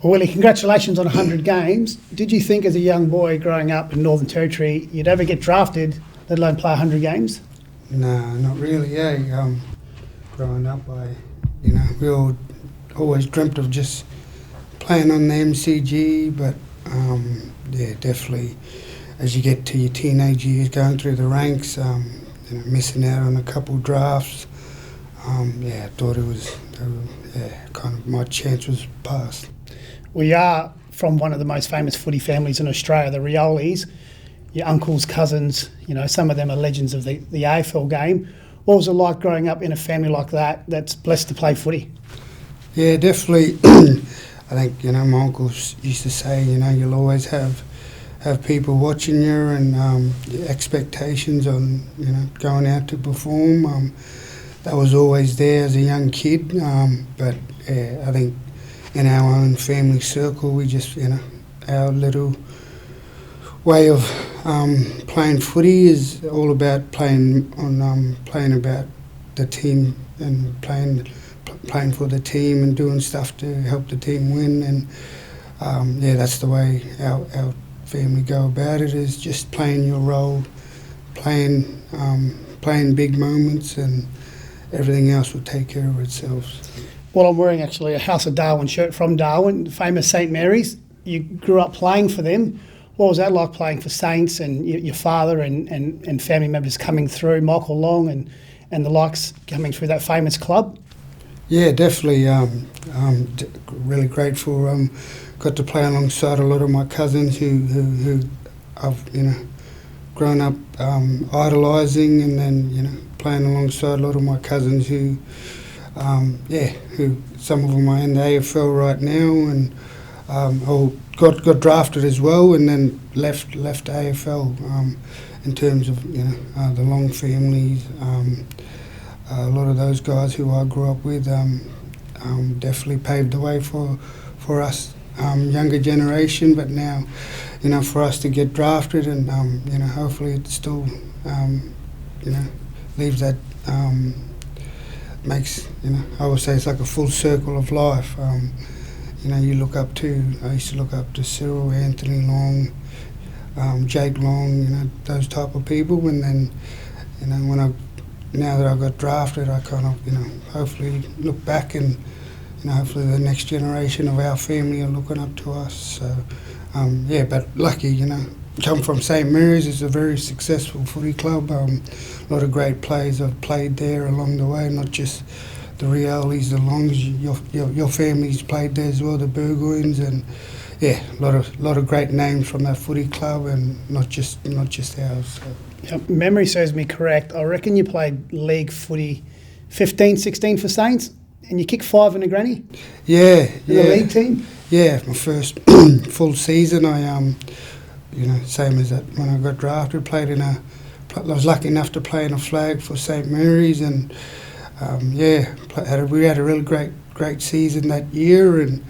Well, Willie, congratulations on 100 games. Did you think as a young boy growing up in Northern Territory you'd ever get drafted, let alone play 100 games? No, not really. Yeah, growing up, we all always dreamt of just playing on the MCG, but definitely as you get to your teenage years, going through the ranks, missing out on a couple of drafts. I thought it was kind of my chance was past. We are from one of the most famous footy families in Australia, the Riolis. Your uncles, cousins, some of them are legends of the AFL game. What was it like growing up in a family like that that's blessed to play footy? Yeah, definitely. I think, my uncles used to say, you'll always have people watching you and your expectations on, going out to perform. That was always there as a young kid. But I think in our own family circle, we just, our little way of playing footy is all about playing about the team and playing for the team and doing stuff to help the team win. And that's the way our family go about it, is just playing your role, playing big moments, and everything else will take care of itself. Well, I'm wearing actually a House of Darwin shirt from Darwin, famous St Mary's. You grew up playing for them. What was that like, playing for Saints and your father and family members coming through, Michael Long and the likes coming through that famous club? Yeah, definitely. I'm really grateful. Got to play alongside a lot of my cousins who I've grown up idolising, and then playing alongside a lot of my cousins who some of them are in the AFL right now, and got drafted as well, and then left AFL. In terms of the Long families, a lot of those guys who I grew up with definitely paved the way for us younger generation. But now, for us to get drafted, and hopefully it still leaves that. Makes, I would say it's like a full circle of life. You look up to, I used to look up to Cyril, Anthony Long, Jake Long, those type of people. And then, now that I got drafted, I kind of, hopefully look back and, hopefully the next generation of our family are looking up to us. So, but lucky, come from St Mary's. It's a very successful footy club. A lot of great players have played there along the way, not just the Riolis, the Longs. Your family's played there as well, the Burgoynes, and a lot of great names from that footy club, and not just ours. So. Yep, memory serves me correct. I reckon you played league footy 15, 16 for Saints, and you kicked 5 in a granny. Yeah, in the league team. Yeah, my first full season. I same as that when I got drafted, I was lucky enough to play in a flag for St Mary's, and we had a really great season that year, and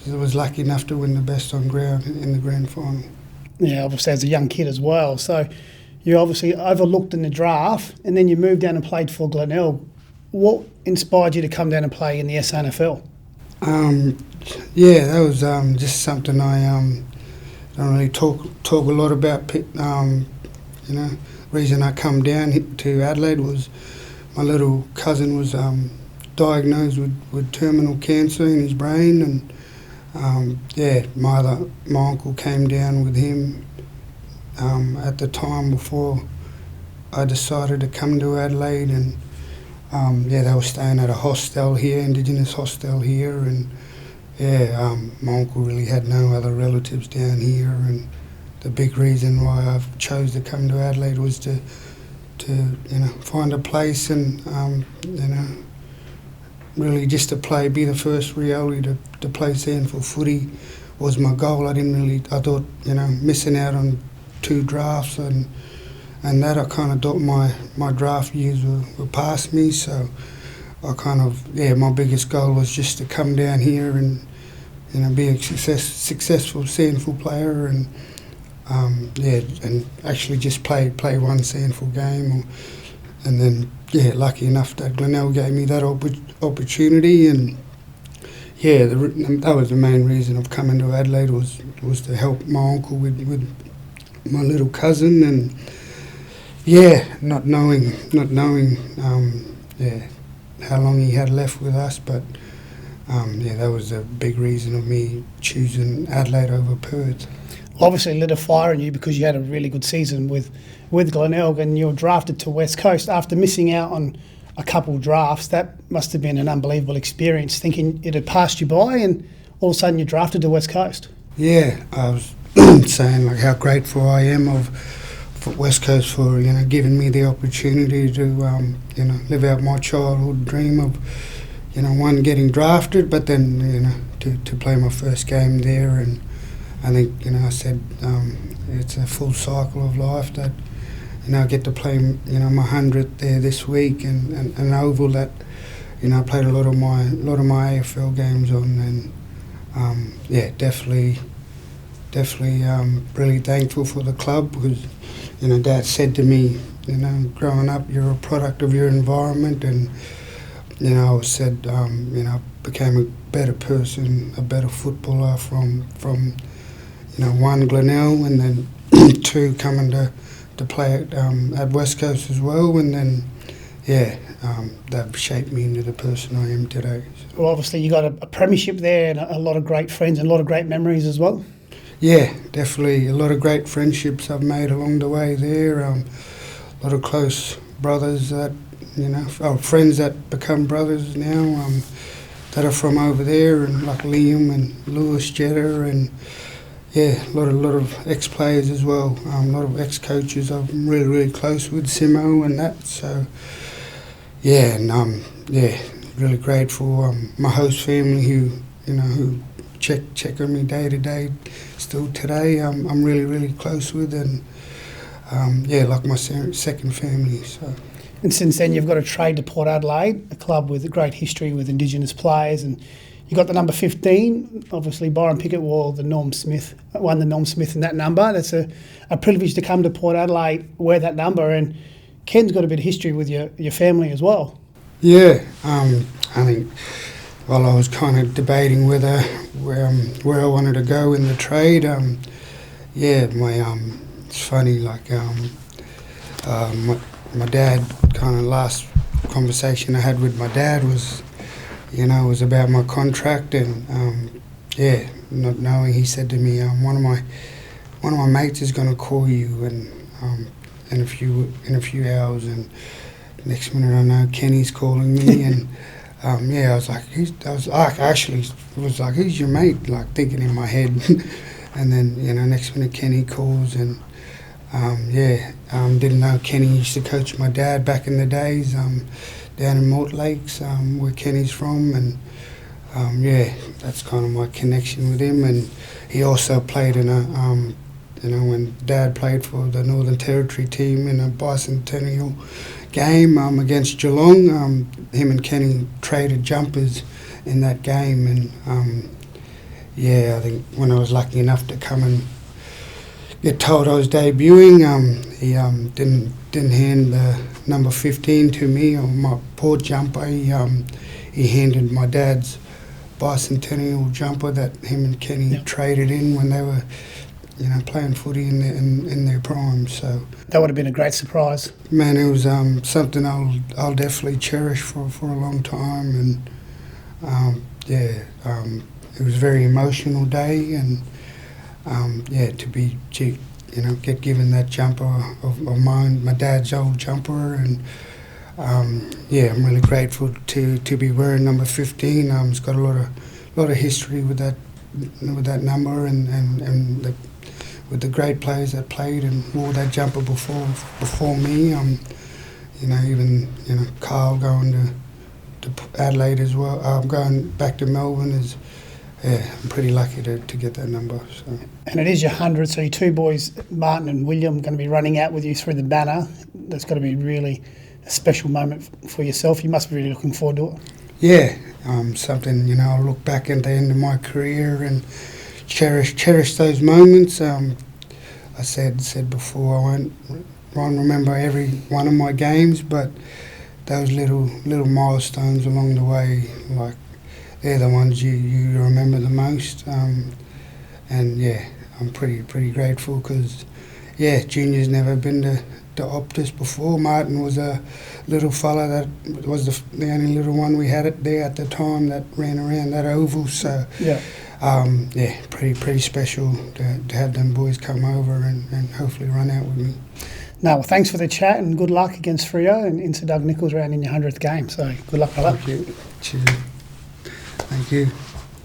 was lucky enough to win the best on ground in the grand final. Yeah, obviously as a young kid as well. So you obviously overlooked in the draft, and then you moved down and played for Glenelg. What inspired you to come down and play in the SANFL? That was just something I don't really talk a lot about. Reason I come down to Adelaide was my little cousin was diagnosed with terminal cancer in his brain, and my uncle came down with him at the time before I decided to come to Adelaide, and they were staying at a hostel here, Indigenous hostel here, and my uncle really had no other relatives down here, and the big reason why I chose to come to Adelaide was to find a place and really just to be the first Rioli to play SANFL footy was my goal. I thought missing out on 2 drafts and that I kind of thought my draft years were past me, so I kind of my biggest goal was just to come down here and be a successful SANFL player, and and actually just play one SANFL game, and then lucky enough that Glenelg gave me that opportunity, and Yeah, that was the main reason of coming to Adelaide was to help my uncle with my little cousin, and not knowing how long he had left with us, but that was a big reason of me choosing Adelaide over Perth. Obviously lit a fire in you because you had a really good season with Glenelg, and you were drafted to West Coast after missing out on a couple of drafts. That must have been an unbelievable experience, thinking it had passed you by and all of a sudden you're drafted to West Coast. Yeah, I was saying like how grateful I am for West Coast for giving me the opportunity to live out my childhood dream of one, getting drafted, but then to play my first game there. And I think I said it's a full cycle of life that I get to play my 100th there this week, and an oval that I played a lot of my AFL games on, and definitely really thankful for the club, because Dad said to me, growing up, you're a product of your environment, and I said I became a better person, a better footballer from one, Glenelg, and then two, coming to play at West Coast as well, and then that shaped me into the person I am today. Well, obviously you got a premiership there and a lot of great friends and a lot of great memories as well. Yeah, definitely a lot of great friendships I've made along the way there. A lot of close brothers that friends that become brothers now, that are from over there, and like Liam and Lewis Jetta, and a lot of ex-players as well, a lot of ex-coaches I'm really, really close with, Simo and that. So, really grateful. My host family who check on me day to day still today, I'm really, really close with, and like my second family. So. And since then you've got a trade to Port Adelaide, a club with a great history with Indigenous players, and you got the number 15, obviously Byron Pickett won the Norm Smith in that number. That's a privilege to come to Port Adelaide, wear that number, and Ken's got a bit of history with your family as well. Yeah, I think while I was kind of debating where I wanted to go in the trade, it's funny, like my dad, kind of last conversation I had with my dad was, was about my contract, and not knowing, he said to me, one of my mates is going to call you, and in a few hours, and next minute I know Kenny's calling me, and I was like, who's your mate? Like, thinking in my head, and then next minute Kenny calls, and didn't know Kenny used to coach my dad back in the days, down in Mort Lakes, where Kenny's from, and that's kind of my connection with him. And he also played in a, when Dad played for the Northern Territory team in a bicentennial game against Geelong, him and Kenny traded jumpers in that game, and I think when I was lucky enough to come and get told I was debuting, he didn't hand the number 15 to me, or my port jumper. He handed my dad's bicentennial jumper that him and Kenny traded in when they were playing footy in their prime. So that would have been a great surprise. Man, it was something I'll definitely cherish for a long time, and it was a very emotional day, and to get given that jumper of mine, my dad's old jumper, and I'm really grateful to be wearing number 15. It's got a lot of history with that number, and with the great players that played and wore that jumper before me. Even Carl going to Adelaide as well. Going back to Melbourne is. I'm pretty lucky to get that number. So. And it is your 100, so your two boys, Martin and William, are going to be running out with you through the banner. That's got to be really a special moment for yourself. You must be really looking forward to it. Yeah, something, I'll look back at the end of my career and cherish those moments. I said before, I won't remember every one of my games, but those little milestones along the way, like they're the ones you remember the most. And yeah, I'm pretty grateful because junior's never been to Optus before. Martin was a little fella that was the only little one we had it there at the time that ran around that oval. So pretty special to have them boys come over and hopefully run out with me. No, well, thanks for the chat and good luck against Freo and into Doug Nicholls round in your 100th game. So good luck, brother. Thank you. Cheers. Thank you.